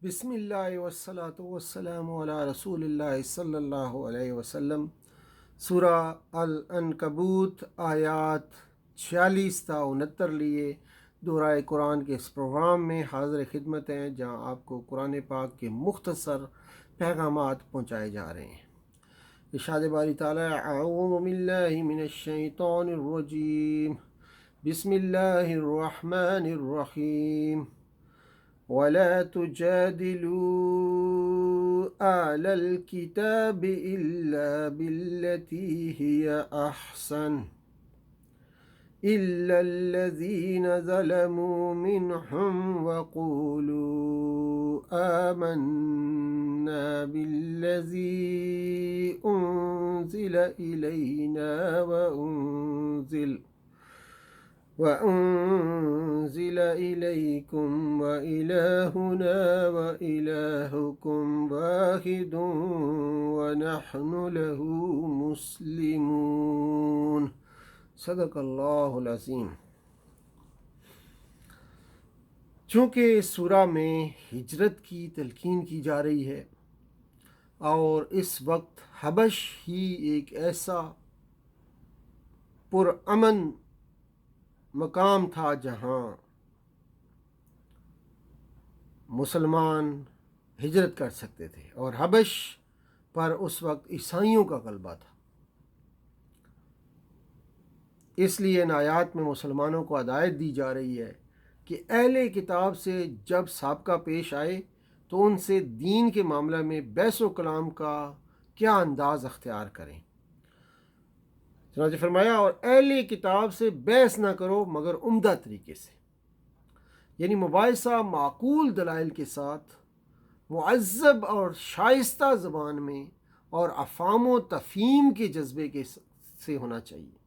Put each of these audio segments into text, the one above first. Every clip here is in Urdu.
بسم اللہ والصلاة والسلام علی رسول اللہ صلی اللہ علیہ وسلم۔ سورہ العنکبوت آیات 46 تا 69 لیے دورہ قرآن کے اس پروگرام میں حاضر خدمت ہیں، جہاں آپ کو قرآن پاک کے مختصر پیغامات پہنچائے جا رہے ہیں۔ ارشاد باری تعالیٰ، اعوذ باللہ من الشیطان الرجیم، بسم اللہ الرحمن الرحیم۔ ولا تجادلوا أهل الكتاب إلا بالتي هي أحسن إلا الذين ظلموا منهم وقولوا آمنا بالذي أنزل إلينا وأنزل إليكم وإلهنا وإلهكم واحد ونحن له مسلمون۔ صدق اللہ العظیم۔ چونکہ اس سورہ میں ہجرت کی تلقین کی جا رہی ہے اور اس وقت حبش ہی ایک ایسا پرامن مقام تھا جہاں مسلمان ہجرت کر سکتے تھے، اور حبش پر اس وقت عیسائیوں کا غلبہ تھا۔ اس لیے ان آیات میں مسلمانوں کو ہدایت دی جا رہی ہے کہ اہل کتاب سے جب سابقہ پیش آئے تو ان سے دین کے معاملہ میں بحث و کلام کا کیا انداز اختیار کریں۔ چنانچہ فرمایا، اور اہل کتاب سے بحث نہ کرو مگر عمدہ طریقے سے، یعنی مباحثہ معقول دلائل کے ساتھ، معذب اور شائستہ زبان میں، اور افہام و تفہیم کے جذبے سے ہونا چاہیے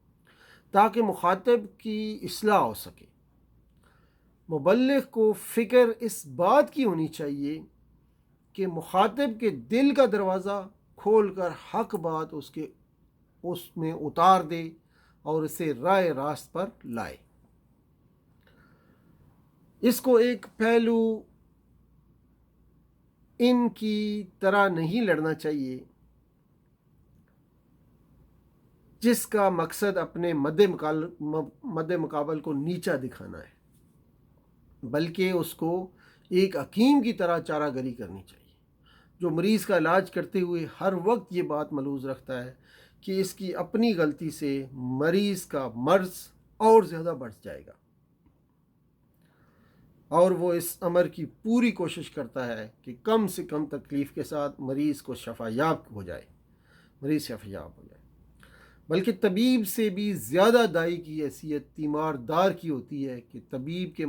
تاکہ مخاطب کی اصلاح ہو سکے۔ مبلغ کو فکر اس بات کی ہونی چاہیے کہ مخاطب کے دل کا دروازہ کھول کر حق بات اس میں اتار دے اور اسے راہ راست پر لائے۔ اس کو ایک پہلو ان کی طرح نہیں لڑنا چاہیے جس کا مقصد اپنے مد مقابل کو نیچا دکھانا ہے، بلکہ اس کو ایک حکیم کی طرح چارہ گری کرنی چاہیے، جو مریض کا علاج کرتے ہوئے ہر وقت یہ بات ملحوظ رکھتا ہے کہ اس کی اپنی غلطی سے مریض کا مرض اور زیادہ بڑھ جائے گا، اور وہ اس امر کی پوری کوشش کرتا ہے کہ کم سے کم تکلیف کے ساتھ مریض شفا یاب ہو جائے۔ بلکہ طبیب سے بھی زیادہ دائی کی حیثیت تیماردار کی ہوتی ہے کہ طبیب کے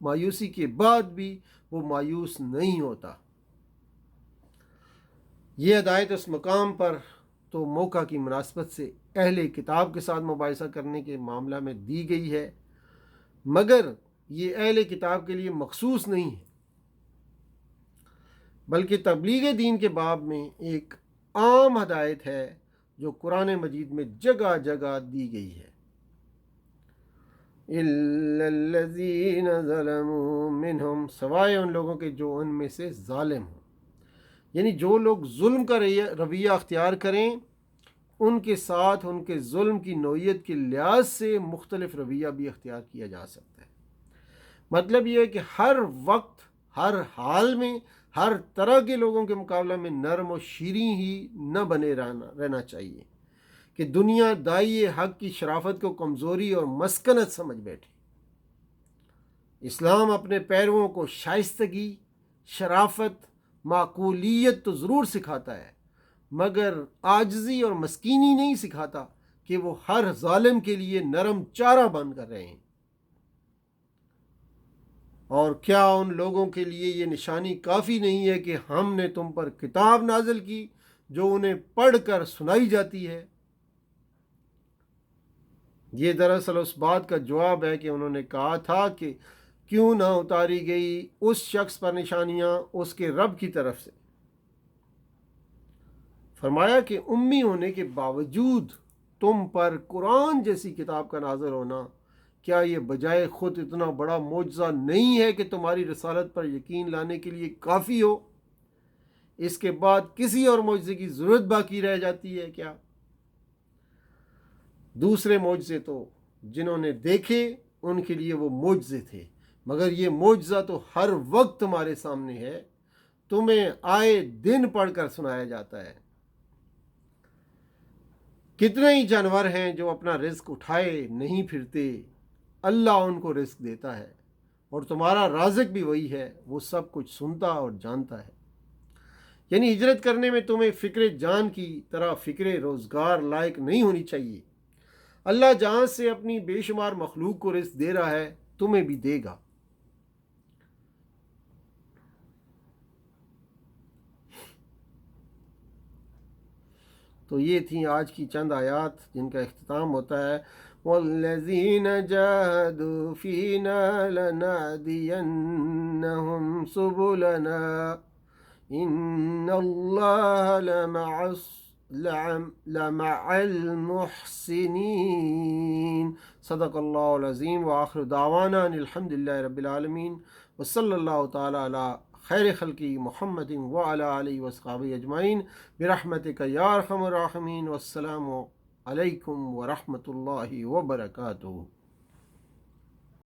مایوسی کے بعد بھی وہ مایوس نہیں ہوتا۔ یہ ہدایت اس مقام پر تو موقع کی مناسبت سے اہل کتاب کے ساتھ مباحثہ کرنے کے معاملہ میں دی گئی ہے، مگر یہ اہل کتاب کے لیے مخصوص نہیں ہے، بلکہ تبلیغ دین کے باب میں ایک عام ہدایت ہے جو قرآن مجید میں جگہ جگہ دی گئی ہے۔ اِلَّا الَّذِينَ ظَلَمُوا مِنْهُمْ، سوائے ان لوگوں کے جو ان میں سے ظالم ہوں، یعنی جو لوگ ظلم کا رویہ اختیار کریں ان کے ساتھ ان کے ظلم کی نوعیت کے لحاظ سے مختلف رویہ بھی اختیار کیا جا سکتا ہے۔ مطلب یہ ہے کہ ہر وقت، ہر حال میں، ہر طرح کے لوگوں کے مقابلہ میں نرم و شیریں ہی نہ بنے رہنا چاہیے کہ دنیا دائی حق کی شرافت کو کمزوری اور مسکنت سمجھ بیٹھے۔ اسلام اپنے پیرووں کو شائستگی، شرافت، معقولیت تو ضرور سکھاتا ہے، مگر عاجزی اور مسکینی نہیں سکھاتا کہ وہ ہر ظالم کے لیے نرم چارہ بن کر رہے ہیں۔ اور کیا ان لوگوں کے لیے یہ نشانی کافی نہیں ہے کہ ہم نے تم پر کتاب نازل کی جو انہیں پڑھ کر سنائی جاتی ہے؟ یہ دراصل اس بات کا جواب ہے کہ انہوں نے کہا تھا کہ کیوں نہ اتاری گئی اس شخص پر نشانیاں اس کے رب کی طرف سے۔ فرمایا کہ امی ہونے کے باوجود تم پر قرآن جیسی کتاب کا نازل ہونا کیا یہ بجائے خود اتنا بڑا معجزہ نہیں ہے کہ تمہاری رسالت پر یقین لانے کے لیے کافی ہو؟ اس کے بعد کسی اور معجزے کی ضرورت باقی رہ جاتی ہے کیا؟ دوسرے معجزے تو جنہوں نے دیکھے ان کے لیے وہ معجزے تھے، مگر یہ معجزہ تو ہر وقت تمہارے سامنے ہے، تمہیں آئے دن پڑھ کر سنایا جاتا ہے۔ کتنے ہی جانور ہیں جو اپنا رزق اٹھائے نہیں پھرتے، اللہ ان کو رزق دیتا ہے، اور تمہارا رازق بھی وہی ہے، وہ سب کچھ سنتا اور جانتا ہے۔ یعنی ہجرت کرنے میں تمہیں فکر جان کی طرح فکر روزگار لائق نہیں ہونی چاہیے۔ اللہ جہاں سے اپنی بے شمار مخلوق کو رزق دے رہا ہے، تمہیں بھی دے گا۔ تو یہ تھیں آج کی چند آیات جن کا اختتام ہوتا ہے وَالَّذِينَ جَاهَدُوا فِينَا لَنَهْدِيَنَّهُمْ سُبُلَنَا إِنَّ اللَّهَ لَمَعَ الْمُحْسِنِينَ۔ صدق اللہ العظیم وآخر دعوانا ان الحمد للہ رب العالمین وصلی اللہ تعالی علی خیر خلقی محمد وعلی آلہ وصحبہ اجمعین برحمتک یا ارحم الراحمین۔ والسلام علیکم ورحمۃ اللہ وبرکاتہ۔